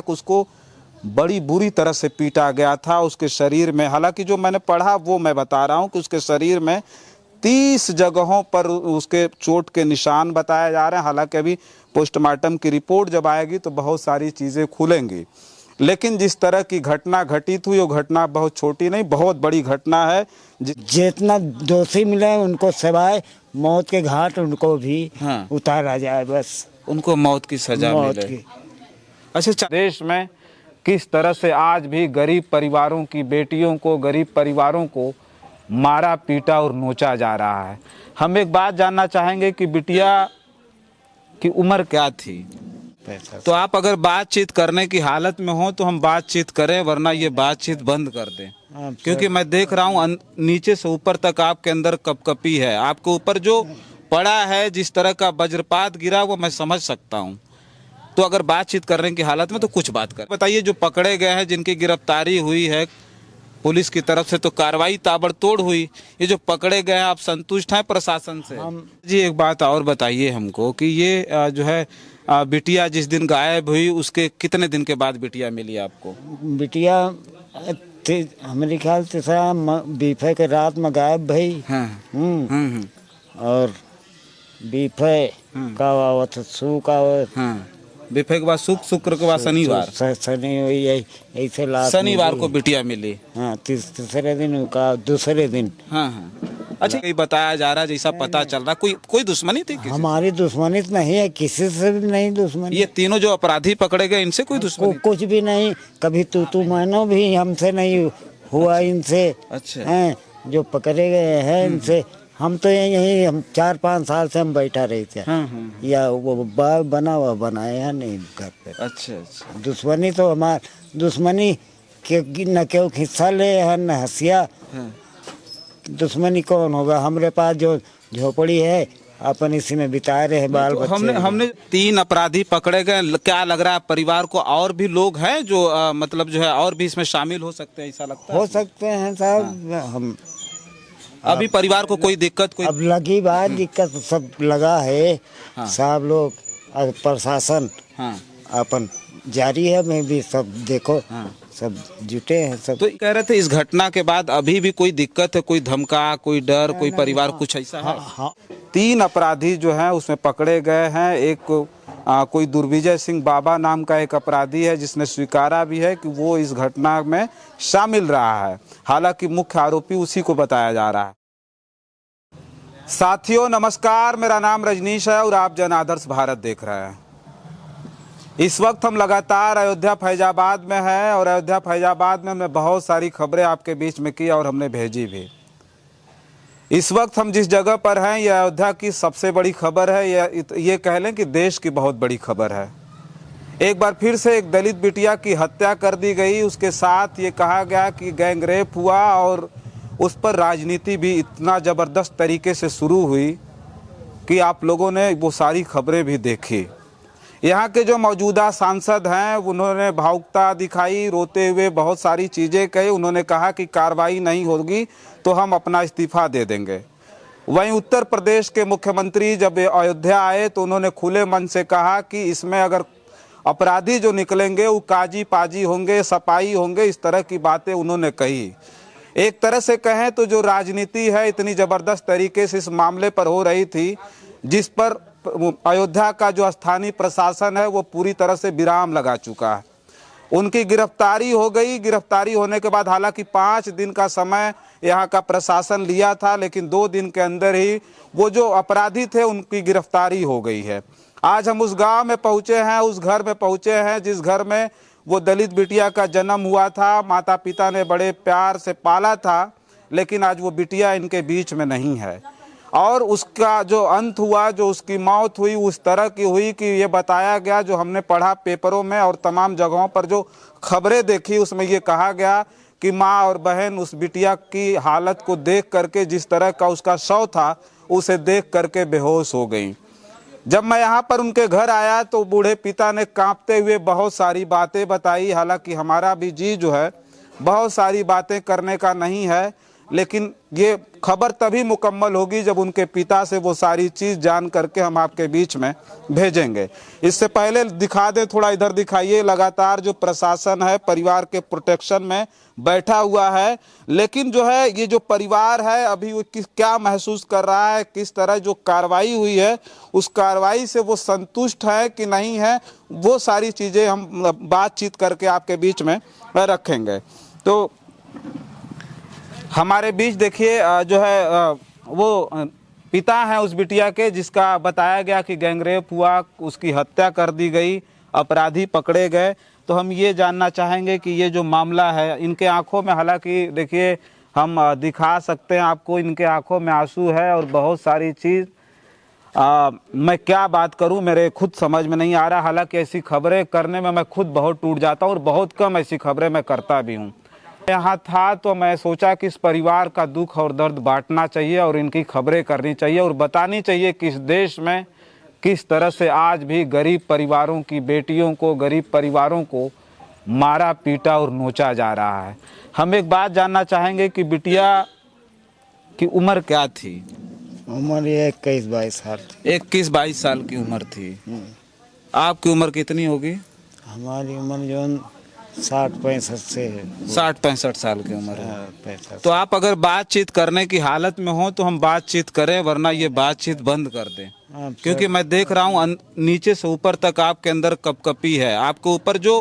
उसको बड़ी बुरी तरह से पीटा गया था। उसके शरीर में, हालांकि जो मैंने पढ़ा वो मैं बता रहा हूं कि उसके शरीर में 30 जगहों पर उसके चोट के निशान बताए जा रहे हैं। हालांकि अभी पोस्टमार्टम की रिपोर्ट जब आएगी तो बहुत सारी चीज़ें खुलेंगी, लेकिन जिस तरह की घटना घटित हुई वो घटना बहुत छोटी नहीं, बहुत बड़ी घटना है। जितना दोषी मिले उनको सिवाय मौत के घाट उनको भी उतारा जाए, बस उनको मौत की सजा मिले। अच्छा, देश में किस तरह से आज भी गरीब परिवारों की बेटियों को, गरीब परिवारों को मारा पीटा और नोचा जा रहा है। हम एक बात जानना चाहेंगे कि बिटिया की उम्र क्या थी? तो आप अगर बातचीत करने की हालत में हो तो हम बातचीत करें, वरना ये बातचीत बंद कर दें, क्योंकि मैं देख रहा हूँ नीचे से ऊपर तक आपके अंदर कपकपी है। आपके ऊपर जो पड़ा है, जिस तरह का वज्रपात गिरा, वो मैं समझ सकता हूँ। तो अगर बातचीत करने की हालत में तो कुछ बात कर बताइए। जो पकड़े गए हैं, जिनकी गिरफ्तारी हुई है पुलिस की तरफ से, तो कार्रवाई ताबड़तोड़ हुई, ये जो पकड़े गए हैं, आप संतुष्ट हैं प्रशासन से? जी, एक बात और बताइए हमको कि ये जो है बिटिया जिस दिन गायब हुई, उसके कितने दिन के बाद बिटिया मिली आपको? बिटिया हमारे ख्याल से बीफे के रात में गायब भई। और बीफे का आवत सू का बीफे के बाद शुक्र के बाद शनिवार ऐसे शनिवार को बिटिया मिली। हाँ, तीसरे दिन का दूसरे दिन। अच्छा, ये बताया जा रहा है, जैसा पता चल रहा, कोई दुश्मनी थी? हमारी दुश्मनी नहीं है, किसी से भी नहीं दुश्मनी। ये तीनों जो अपराधी पकड़े गए, इनसे कोई दुश्मनी? कुछ भी नहीं, कभी तू मैनो भी हमसे नहीं हुआ इनसे। अच्छा, हैं जो पकड़े गए हैं इनसे, हम तो यही हम 4-5 साल से हम बैठा रहे थे। या वो बना हुआ बनाया नहीं घर पे। अच्छा, दुश्मनी तो दुश्मनी के न क्यों हिस्सा ले है न हंसिया। दुश्मनी कौन होगा? हमारे पास जो झोपड़ी है अपन इसी में बिता रहे हैं बाल बच्चे। हमने 3 अपराधी पकड़े गए, क्या लग रहा है परिवार को और भी लोग हैं जो मतलब जो है और भी इसमें शामिल हो सकते हैं, ऐसा लगता है? हो सकते हैं साहब। हम अभी परिवार को कोई दिक्कत कोई अब लगी बात दिक्कत सब लगा है। सब लोग प्रशासन अपन जारी है, मैं भी सब देखो सब जुटे हैं सब। तो कह रहे थे इस घटना के बाद अभी भी कोई दिक्कत है, कोई धमका, कोई डर, कोई परिवार कुछ ऐसा है? 3 अपराधी जो हैं उसमें पकड़े गए हैं। एक कोई दुर्विजय सिंह बाबा नाम का एक अपराधी है, जिसने स्वीकारा भी है कि वो इस घटना में शामिल रहा है। हालांकि मुख्य आरोपी उसी को बताया जा रहा है। साथियों नमस्कार, मेरा नाम रजनीश है और आप जन आदर्श भारत देख रहे हैं। इस वक्त हम लगातार अयोध्या फैजाबाद में हैं और अयोध्या फैजाबाद में हमने बहुत सारी खबरें आपके बीच में की और हमने भेजी भी। इस वक्त हम जिस जगह पर हैं, यह अयोध्या की सबसे बड़ी खबर है, ये कह लें कि देश की बहुत बड़ी खबर है। एक बार फिर से एक दलित बिटिया की हत्या कर दी गई। उसके साथ ये कहा गया कि गैंगरेप हुआ और उस पर राजनीति भी इतना ज़बरदस्त तरीके से शुरू हुई कि आप लोगों ने वो सारी खबरें भी देखी। यहाँ के जो मौजूदा सांसद हैं उन्होंने भावुकता दिखाई, रोते हुए बहुत सारी चीज़ें कही। उन्होंने कहा कि कार्रवाई नहीं होगी तो हम अपना इस्तीफा दे देंगे। वहीं उत्तर प्रदेश के मुख्यमंत्री जब अयोध्या आए तो उन्होंने खुले मन से कहा कि इसमें अगर अपराधी जो निकलेंगे वो काजी पाजी होंगे, सपाई होंगे, इस तरह की बातें उन्होंने कही। एक तरह से कहें तो जो राजनीति है इतनी ज़बरदस्त तरीके से इस मामले पर हो रही थी, जिस पर अयोध्या का जो स्थानीय प्रशासन है वो पूरी तरह से विराम लगा चुका है। उनकी गिरफ्तारी हो गई। गिरफ्तारी होने के बाद हालांकि 5 दिन का समय यहाँ का प्रशासन लिया था, लेकिन 2 दिन के अंदर ही वो जो अपराधी थे उनकी गिरफ्तारी हो गई है। आज हम उस गांव में पहुँचे हैं, उस घर में पहुँचे हैं जिस घर में वो दलित बिटिया का जन्म हुआ था। माता पिता ने बड़े प्यार से पाला था, लेकिन आज वो बिटिया इनके बीच में नहीं है। और उसका जो अंत हुआ, जो उसकी मौत हुई, उस तरह की हुई कि ये बताया गया, जो हमने पढ़ा पेपरों में और तमाम जगहों पर जो खबरें देखी, उसमें ये कहा गया कि माँ और बहन उस बिटिया की हालत को देख करके, जिस तरह का उसका शव था, उसे देख करके बेहोश हो गई। जब मैं यहाँ पर उनके घर आया तो बूढ़े पिता ने कांपते हुए बहुत सारी बातें बताई। हालांकि हमारा भी जी जो है बहुत सारी बातें करने का नहीं है, लेकिन ये खबर तभी मुकम्मल होगी जब उनके पिता से वो सारी चीज़ जान करके हम आपके बीच में भेजेंगे। इससे पहले दिखा दें, थोड़ा इधर दिखाइए, लगातार जो प्रशासन है परिवार के प्रोटेक्शन में बैठा हुआ है, लेकिन जो है ये जो परिवार है अभी वो क्या महसूस कर रहा है, किस तरह जो कार्रवाई हुई है उस कार्रवाई से वो संतुष्ट है कि नहीं है, वो सारी चीज़ें हम बातचीत करके आपके बीच में रखेंगे। तो हमारे बीच देखिए जो है वो पिता हैं उस बिटिया के जिसका बताया गया कि गैंगरेप हुआ, उसकी हत्या कर दी गई, अपराधी पकड़े गए। तो हम ये जानना चाहेंगे कि ये जो मामला है, इनके आंखों में, हालांकि देखिए हम दिखा सकते हैं आपको, इनके आंखों में आंसू है और बहुत सारी चीज़ मैं क्या बात करूं, मेरे खुद समझ में नहीं आ रहा। हालांकि ऐसी खबरें करने में मैं खुद बहुत टूट जाता हूं और बहुत कम ऐसी खबरें मैं करता भी हूं। यहाँ था तो मैं सोचा कि इस परिवार का दुख और दर्द बांटना चाहिए और इनकी खबरें करनी चाहिए और बतानी चाहिए कि इस देश में किस तरह से आज भी गरीब परिवारों की बेटियों को, गरीब परिवारों को मारा पीटा और नोचा जा रहा है। हम एक बात जानना चाहेंगे कि बिटिया की उम्र क्या थी? उम्र ये 21-22 साल थी। 21-22 साल की उम्र थी। आपकी उम्र कितनी होगी? हमारी उम्र जो 60-65 से है। 60-65 साल की उम्र है। 65। तो आप अगर बातचीत करने की हालत में हो तो हम बातचीत करें, वरना ये बातचीत बंद कर दें, क्योंकि मैं देख रहा हूँ नीचे से ऊपर तक आपके अंदर कपकपी है। आपके ऊपर जो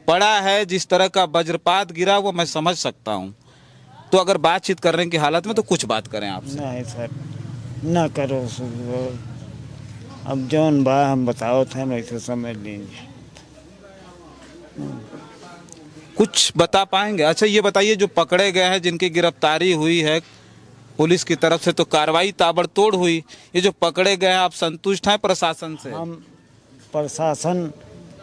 पड़ा है, जिस तरह का वज्रपात गिरा, वो मैं समझ सकता हूँ। तो अगर बातचीत करने की हालत में तो कुछ बात करें आपसे। नहीं सर, ना करो। अब जौन बा हम बताओ थे वैसे समझ लीजिए। कुछ बता पाएंगे? अच्छा ये बताइए, जो पकड़े गए हैं, जिनकी गिरफ्तारी हुई है पुलिस की तरफ से, तो कार्रवाई ताबड़तोड़ हुई, ये जो पकड़े गए हैं, आप संतुष्ट हैं प्रशासन से? हम प्रशासन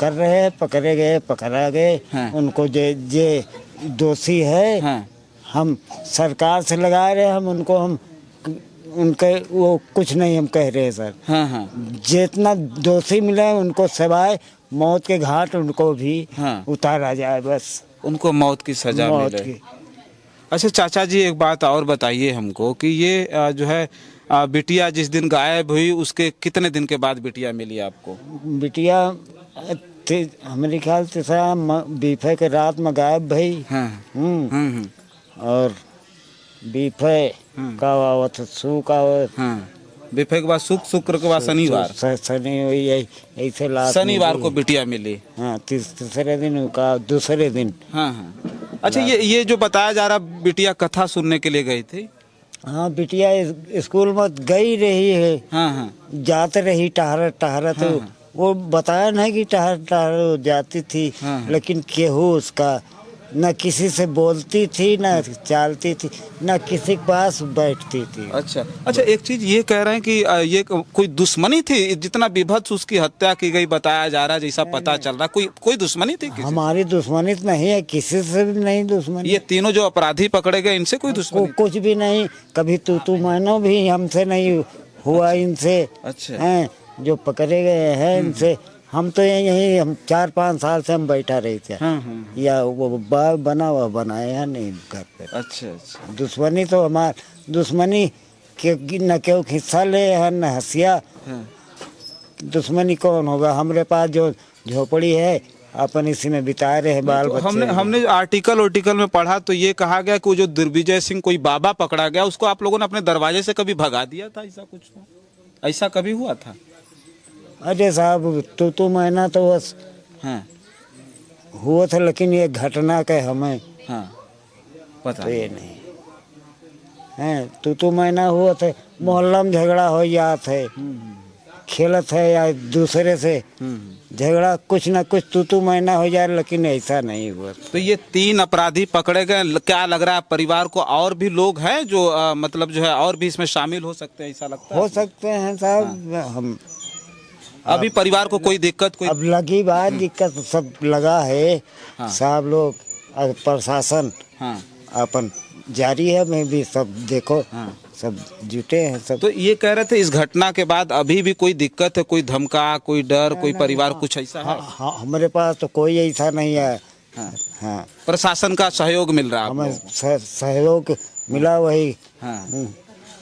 कर रहे हैं, पकड़े गए, पकड़ा गए, हाँ। उनको जे दोषी है, हाँ। हम सरकार से लगा रहे हैं, हम उनको, हम उनके वो कुछ नहीं हम कह रहे हैं सर। हाँ हाँ। जितना दोषी मिले उनको सिवाय मौत के घाट उनको भी हाँ। उतारा जाए, बस उनको मौत की सजा मौत मिले। की। अच्छा चाचा जी, एक बात और बताइए हमको कि ये जो है बिटिया जिस दिन गायब हुई, उसके कितने दिन के बाद बिटिया मिली आपको? बिटिया हमारे ख्याल से बीफे के रात में गायब भई। हाँ। और बीफे का आवत सुख आवत। हाँ। बिफे के बाद शुक्र के बाद शनिवार, शनि हुई ऐसे लास्ट शनिवार को बिटिया मिली। हाँ, तीसरे दिन का दूसरे दिन। हाँ हाँ। अच्छा ये जो बताया जा रहा, बिटिया कथा सुनने के लिए गई थी? हाँ, बिटिया स्कूल में गई रही है। हाँ हाँ। जाते रही टहरा तो हाँ। वो बताया नहीं कि टहर जाती थी। हाँ। लेकिन केहू उसका न किसी से बोलती थी, न चालती थी, न किसी के पास बैठती थी। अच्छा अच्छा, एक चीज ये कह रहे हैं कि ये कोई दुश्मनी थी, जितना विभत्स उसकी हत्या की गई बताया जा रहा है, जैसा पता चल रहा, कोई दुश्मनी थी? हमारी दुश्मनी तो नहीं है, किसी से भी नहीं दुश्मनी। ये तीनों जो अपराधी पकड़े गए, इनसे कोई दुश्मनी? कुछ भी नहीं, कभी तू मैनो भी हमसे नहीं हुआ इनसे। अच्छा। हैं जो पकड़े गए हैं इनसे, हम तो यही हम 4-5 साल से हम बैठा रहे थे। हाँ। या वो बाग बना हुआ बनाया नहीं घर पे। अच्छा अच्छा। दुश्मनी तो दुश्मनी के न क्यों हिस्सा ले है न हंसिया। हाँ। दुश्मनी कौन होगा? हमारे पास जो झोपड़ी है अपन इसी में बिता रहे हैं बाल तो बच्चे। हमने आर्टिकल में पढ़ा तो ये कहा गया कि वो जो दिग्विजय सिंह कोई बाबा पकड़ा गया, उसको आप लोगों ने अपने दरवाजे से कभी भगा दिया था, ऐसा कुछ? ऐसा कभी हुआ था? अरे साहब, तू मैना तो बस हाँ। हुआ था, लेकिन ये घटना के हमें हाँ पता तो ये नहीं है। तू मैना हुआ थे, मोहल्ला में झगड़ा हो जात है, खेलत है या दूसरे से झगड़ा, कुछ ना कुछ तू मैना हो जाए, लेकिन ऐसा नहीं हुआ। तो ये 3 अपराधी पकड़े गए, क्या लग रहा है परिवार को और भी लोग हैं जो मतलब जो है और भी इसमें शामिल हो सकते हैं, ऐसा लगता है? हो सकते हैं साहब। हम अभी परिवार को कोई दिक्कत अब लगी बात, दिक्कत सब लगा है। हाँ। सब लोग प्रशासन हाँ। अपन जारी है, मैं भी सब देखो। हाँ। सब जुटे हैं सब। तो ये कह रहे थे इस घटना के बाद अभी भी कोई दिक्कत है, कोई धमका, कोई डर, कोई परिवार कुछ ऐसा है? हाँ, हमारे पास तो कोई ऐसा नहीं है। हाँ। हाँ, प्रशासन का सहयोग मिल रहा है हमें आपको? सहयोग मिला वही। हाँ।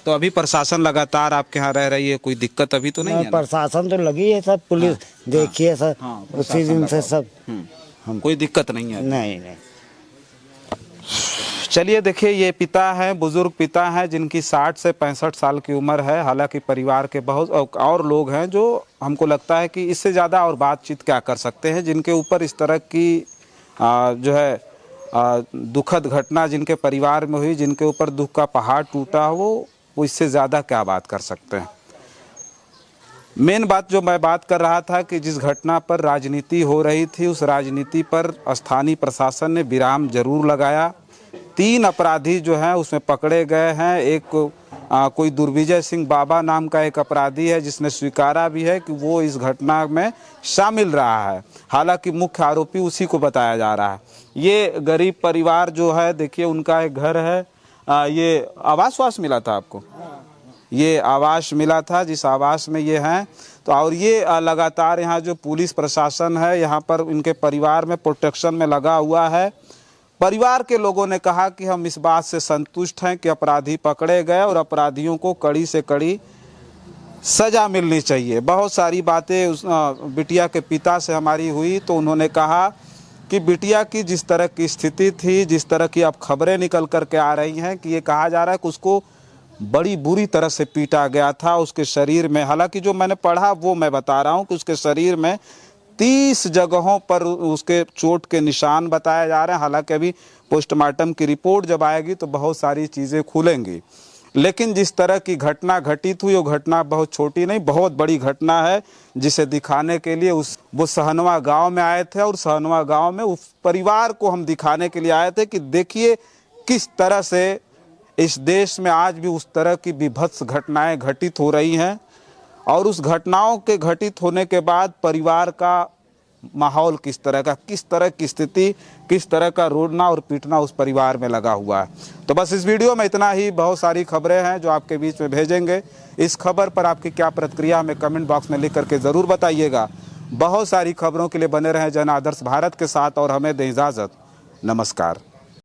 तो अभी प्रशासन लगातार आपके यहाँ रह रही है, कोई दिक्कत अभी तो नहीं है ना? प्रशासन तो लगी है, सब पुलिस देखिए सर, हाँ, उसी दिन से सब। कोई दिक्कत नहीं है? नहीं नहीं। चलिए देखिए, ये पिता हैं, बुजुर्ग पिता हैं जिनकी 60 से 65 साल की उम्र है। हालांकि परिवार के बहुत और लोग हैं जो हमको लगता है कि इससे ज़्यादा और बातचीत क्या कर सकते हैं, जिनके ऊपर इस तरह की जो है दुखद घटना जिनके परिवार में हुई, जिनके ऊपर दुख का पहाड़ टूटा, वो इससे ज़्यादा क्या बात कर सकते हैं। मेन बात जो मैं बात कर रहा था कि जिस घटना पर राजनीति हो रही थी, उस राजनीति पर स्थानीय प्रशासन ने विराम जरूर लगाया। 3 अपराधी जो हैं उसमें पकड़े गए हैं। एक कोई दुर्विजय सिंह बाबा नाम का एक अपराधी है जिसने स्वीकारा भी है कि वो इस घटना में शामिल रहा है। हालांकि मुख्य आरोपी उसी को बताया जा रहा है। ये गरीब परिवार जो है, देखिए उनका एक घर है। ये आवास मिला था आपको? ये आवास मिला था जिस आवास में ये हैं। तो और ये लगातार यहाँ जो पुलिस प्रशासन है यहाँ पर इनके परिवार में प्रोटेक्शन में लगा हुआ है। परिवार के लोगों ने कहा कि हम इस बात से संतुष्ट हैं कि अपराधी पकड़े गए और अपराधियों को कड़ी से कड़ी सजा मिलनी चाहिए। बहुत सारी बातें उस बिटिया के पिता से हमारी हुई, तो उन्होंने कहा कि बिटिया की जिस तरह की स्थिति थी, जिस तरह की अब खबरें निकल कर के आ रही हैं कि ये कहा जा रहा है कि उसको बड़ी बुरी तरह से पीटा गया था। उसके शरीर में, हालांकि जो मैंने पढ़ा वो मैं बता रहा हूँ कि उसके शरीर में 30 जगहों पर उसके चोट के निशान बताए जा रहे हैं। हालांकि अभी पोस्टमार्टम की रिपोर्ट जब आएगी तो बहुत सारी चीज़ें खुलेंगी, लेकिन जिस तरह की घटना घटित हुई वो घटना बहुत छोटी नहीं, बहुत बड़ी घटना है, जिसे दिखाने के लिए वो सहनवा गांव में आए थे। और सहनवा गांव में उस परिवार को हम दिखाने के लिए आए थे कि देखिए किस तरह से इस देश में आज भी उस तरह की विभत्स घटनाएं घटित हो रही हैं। और उस घटनाओं के घटित होने के बाद परिवार का माहौल किस तरह का, किस तरह की स्थिति, किस तरह का रोना और पीटना उस परिवार में लगा हुआ है। तो बस इस वीडियो में इतना ही। बहुत सारी खबरें हैं जो आपके बीच में भेजेंगे। इस खबर पर आपकी क्या प्रतिक्रिया हमें कमेंट बॉक्स में लिख करके ज़रूर बताइएगा। बहुत सारी खबरों के लिए बने रहें जन आदर्श भारत के साथ और हमें दें इजाज़त। नमस्कार।